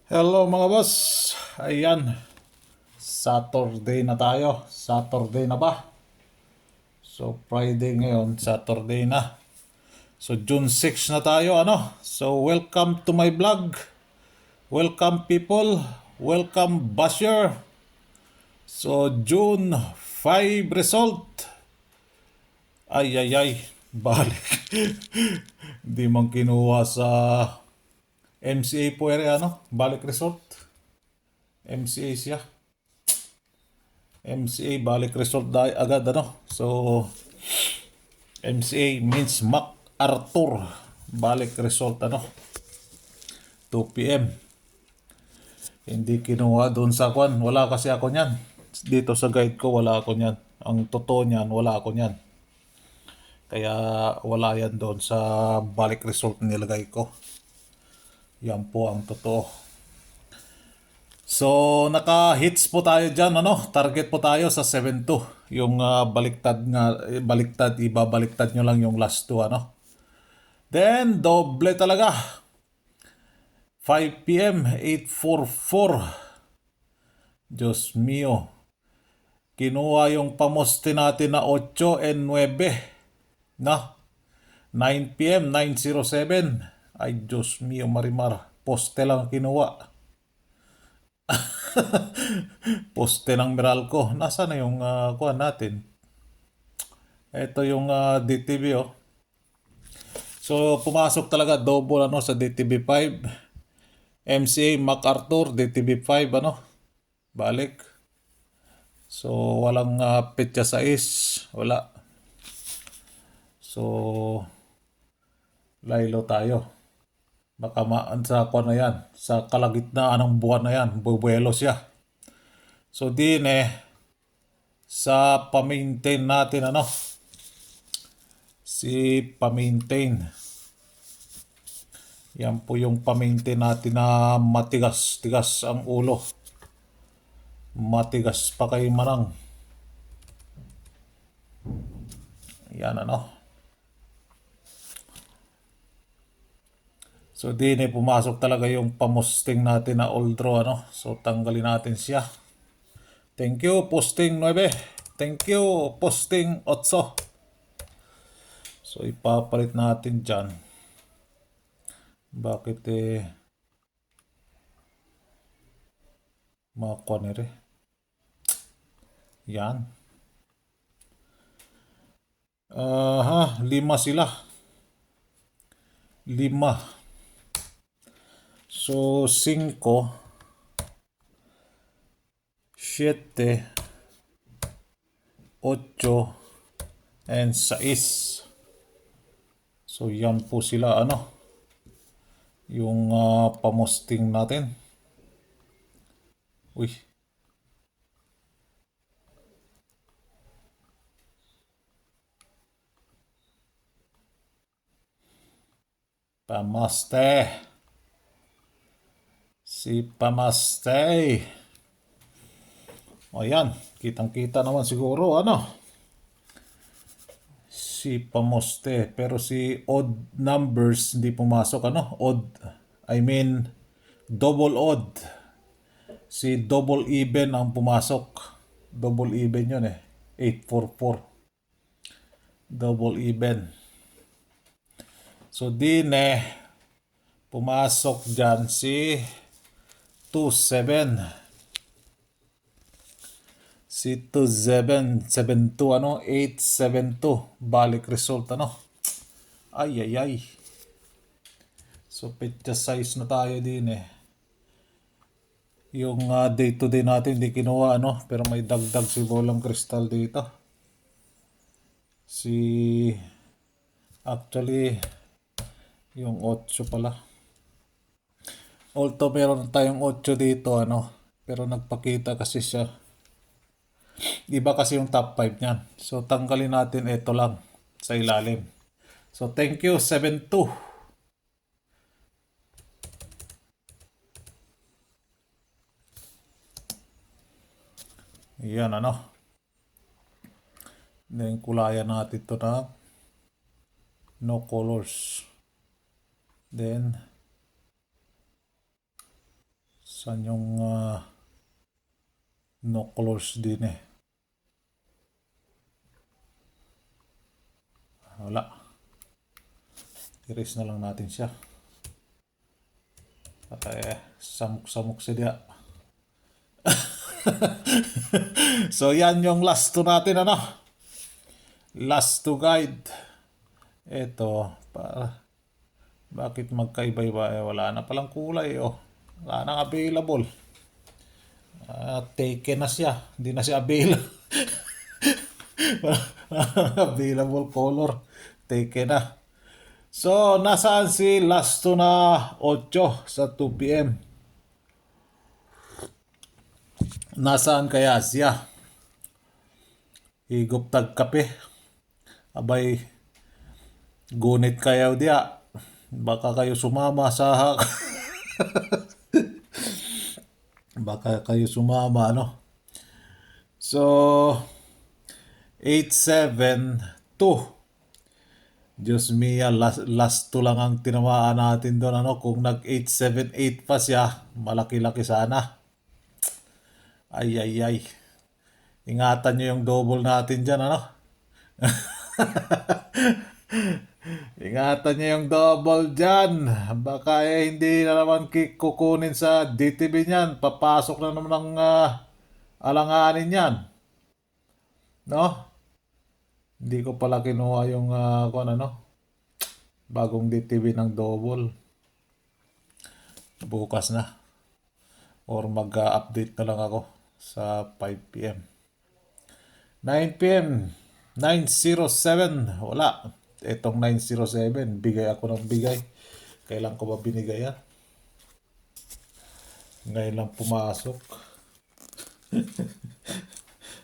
Hello mga boss. Ayan, Saturday na tayo. Saturday na ba? So Friday ngayon, Saturday na. So June 6 na tayo, ano? So welcome to my vlog. Welcome people. Welcome basher. So June 5 result. Ay ay ay. Balik. Di man kinuha sa MCA po ano? Balik result. MCA siya. MCA balik result agad ano. So MCA means MacArthur balik result ano 2 p.m. Hindi kinuha doon sa kwan. Wala kasi ako niyan. Dito sa guide ko wala ako niyan. Ang totoo niyan wala ako niyan. Kaya wala yan doon sa balik result nilagay ko. Yan po ang totoo. So, naka-hits po tayo dyan, ano? Target po tayo sa 7-2. Yung baliktad nga, baliktad, ibabaliktad nyo lang yung last 2, ano? Then, doble talaga. 5 p.m., 844. Diyos mio. Kinuha yung pamoste natin na 8 and 9. Na? 9 p.m., 907. Ay, Diyos mio, Marimar. Poste lang kinuha. Poste ng Meralco. Nasaan na yung kuha natin? Ito yung DTV, oh. So, pumasok talaga double ano sa DTV 5. MCA MacArthur, DTV 5, ano? Balik. So, walang petsa sa wala. So, laylo tayo. Baka sa kuha na yan. Sa kalagitnaan ng buwan na yan. Bubuelo siya. So, din sa pa-maintain natin, ano? Si pa-maintain. Yan po yung pa-maintain natin na matigas-tigas ang ulo. Matigas pa kay manang. Yan ano. So din pumasok talaga yung pamusting natin na Oldro, ano. So tanggalin natin siya. Thank you posting 9. Thank you posting 8. So ipapalit natin dyan. Bakit makuha nire? Yan. 5 sila. 5. So 5, 7, 8, and 6. So yan po sila ano. Yung pamusting natin. Uy. Pamaste. Si Pamaste. O yan. Kitang-kita naman siguro ano. Si Pamoste. Pero si odd numbers hindi pumasok ano. Odd. I mean double odd. Si double even ang pumasok. Double even yun 844. Double even. So din pumasok dyan si 27. Si 2772 ano 872 balik result ano. Ay ay ay. So petsa size na tayo din Yung day to day natin hindi kinuha ano, pero may dagdag si Bolang Crystal dito. Si actually yung 8 pala. Although meron tayong 8 dito ano, pero nagpakita kasi siya. Iba kasi yung top 5 niyan. So tanggalin natin ito lang sa ilalim. So thank you 72. Yan ano. Then kulayan natin ito na no colors. Then Saan yung no colors din eh? Wala. Erase na lang natin siya. Patay samuk-samuk siya diya. So yan yung last to natin ano. Last to guide. Ito para bakit magkaiba-iba eh, wala na palang kulay oh. Wala nang available. Taken na siya. Hindi na siya available. Available color. Taken na. So, nasaan si Lasto na 8 sa 2 p.m.? Nasaan kaya siya? Higop tag kape. Abay, gunit kayo diya. Baka kayo sumama sa... Baka kayo sumama, ano? So, 872. Diyos mia, last to lang ang tinamaan natin doon. Ano? Kung nag-878 pa siya, malaki-laki sana. Ay, ay, ay. Ingatan nyo yung double natin dyan, ano? Ingatan nyo yung double dyan. Baka hindi na naman kukunin sa DTV niyan. Papasok na naman ng alanganin yan. No? Hindi ko pala kinuha yung kung ano, bagong DTV ng double. Bukas na. Or mag-update na lang ako sa 5 p.m. 9 p.m. 907. Wala. Itong 907. Bigay ako ng bigay. Kailan ko ba binigay yan? Ngayon lang pumasok.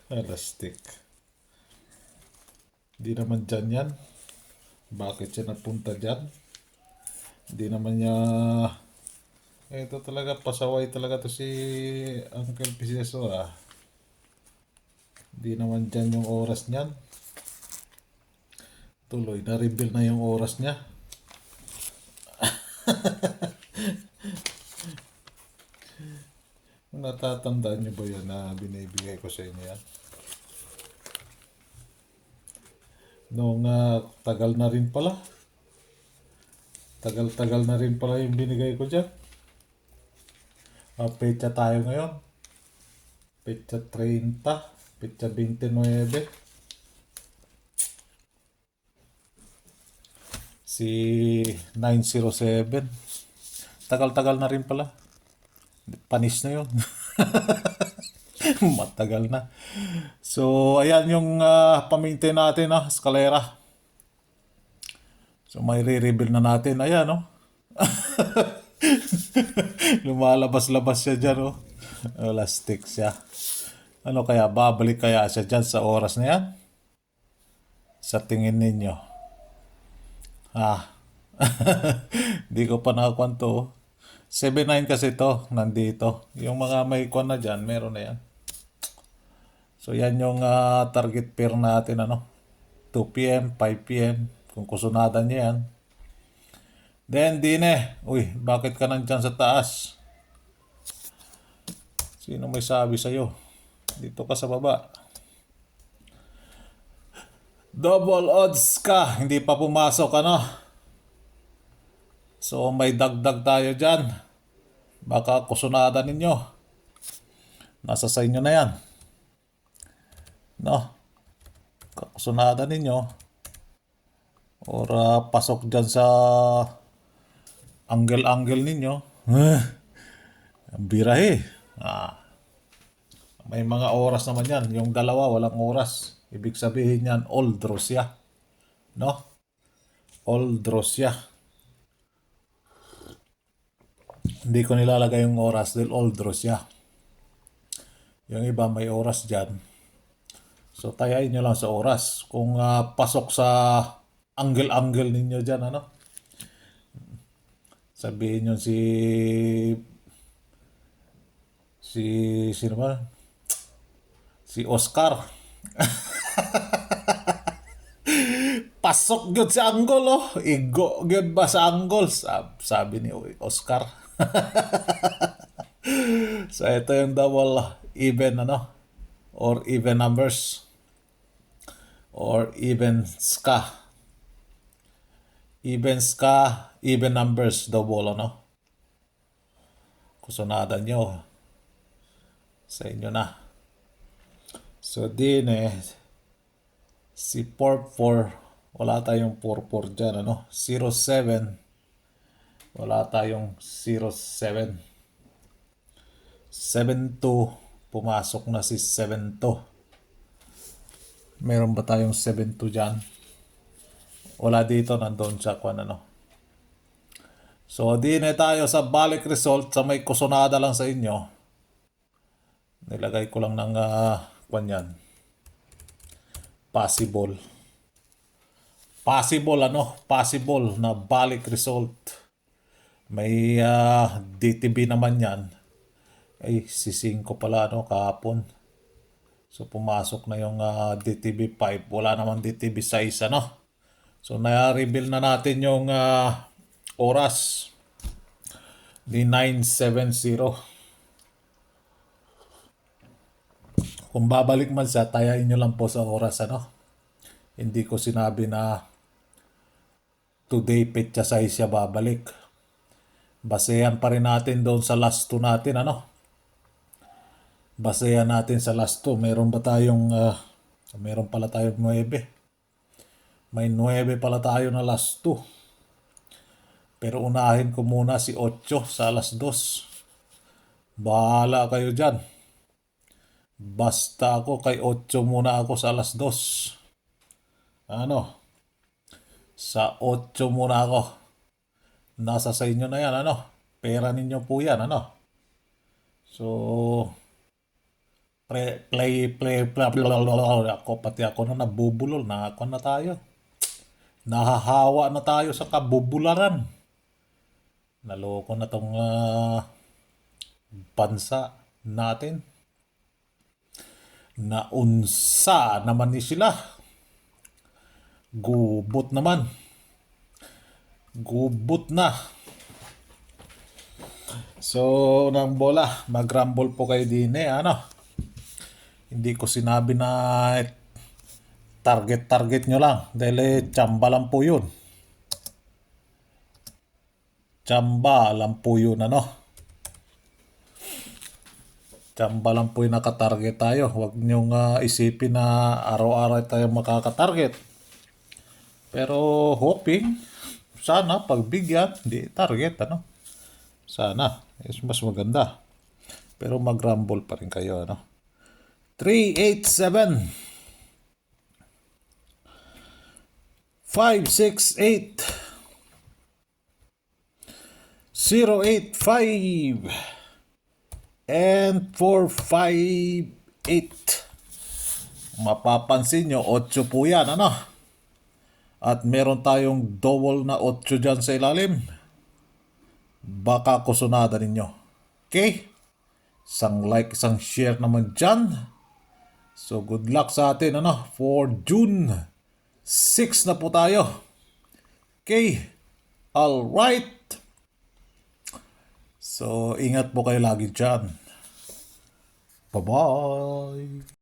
Elastic. Hindi naman dyan yan. Bakit siya napunta dyan? Hindi naman niya... Ito talaga, pasaway talaga to si Uncle Piseso ah. Hindi naman dyan yung oras niyan. Tuloy, na-reveal na yung oras niya. Natatandaan niyo ba yan na binibigay ko sa inyo yan? Noong tagal na rin pala. Tagal-tagal na rin pala yung binigay ko dyan. Petsa tayo ngayon. Petsa 30. Petsa 29. Si 907. Tagal-tagal na rin pala. Panis na yun. Matagal na. So, ayan yung pamintay natin, eskalera. So, may re-reveal na natin. Ayan, no? Lumalabas-labas siya dyan, oh. Elastic siya. Ano kaya? Babalik kaya siya dyan sa oras na yan? Sa tingin ninyo? Di ko pa nakakuan to. 7-9 kasi to, nandito. Yung mga may kuan na dyan, meron na yan. So, yan yung target pair natin, ano? 2 p.m., 5 p.m. Kung kusunada niya yan. Then, Dine. Uy, bakit ka nandyan sa taas? Sino may sabi sa'yo? Dito ka sa baba. Double odds ka. Hindi pa pumasok, ano? So, may dagdag tayo dyan. Baka kusunada ninyo. Nasa sa inyo na yan. No? Kusunada ninyo. Or pasok dyan sa angle-angle ninyo. Ang birahe. May mga oras naman yan. Yung dalawa, walang oras. Ibig sabihin yan, all draws siya. No? All draws siya. Hindi ko nilalagay yung oras dahil all draws siya. Yung iba may oras dyan. So, tayain nyo lang sa oras. Kung pasok sa angle-angle ninyo dyan, ano? Sabihin nyo sino ba? Si Oscar. Pasok gyud sa angle, oh. Igo gyud ba sa angle? Sabi ni Oscar. So ito yung double even or even numbers or even ska. Even ska, even numbers double Kusonada nyo sa inyo na. So din si 44 wala tayong 44 dyan 07 wala tayong 07 72 pumasok na si 72. Meron ba tayong 72 dyan? Wala dito, nandoon siya So din tayo sa balik result sa may kusonada lang sa inyo. Nilagay ko lang ng yan. Possible possible na balik result. May DTB naman yan. Ay, si 5 pala kahapon. So pumasok na yung DTB 5. Wala naman DTB 6 So na-reveal na natin yung oras. Di 9:70. Kung babalik man siya, tayain nyo lang po sa oras Hindi ko sinabi na today petsa siya babalik. Basehan pa rin natin doon sa last 2 natin Basehan natin sa last 2. Meron ba tayong meron pala tayong 9. May 9 pala tayo na last 2. Pero unahin ko muna si 8 sa alas 2. Bahala kayo dyan. Basta ako kay 8 muna ako sa alas 2. Sa 8 muna ako. Nasa sa inyo na yan Pera ninyo po yan So play blah, blah, blah, blah. Pati ako na nabubulol na tayo. Nahahawa na tayo sa kabubularan. Naloko na tong bansa natin. Naunsa naman ni sila. Gubot naman. Gubot na. So, nang bola, mag-rumble po kayo din Hindi ko sinabi na target nyo lang. Dahil tsamba lang po yun. Tsamba lang po yun Tsamba lang po yung nakatarget tayo. Huwag nyong isipin na araw-araw tayo makakatarget. Pero hoping, sana pagbigyan, di target Sana, mas maganda. Pero mag-rumble pa rin kayo 387 568 085 and 458. Mapapansin nyo, 8 po yan At meron tayong double na 8 dyan sa ilalim. Baka kusunada ninyo. Okay? Isang like, isang share naman dyan. So good luck sa atin for June 6 na po tayo. Okay? Alright. So ingat po kayo lagi dyan. Bye-bye.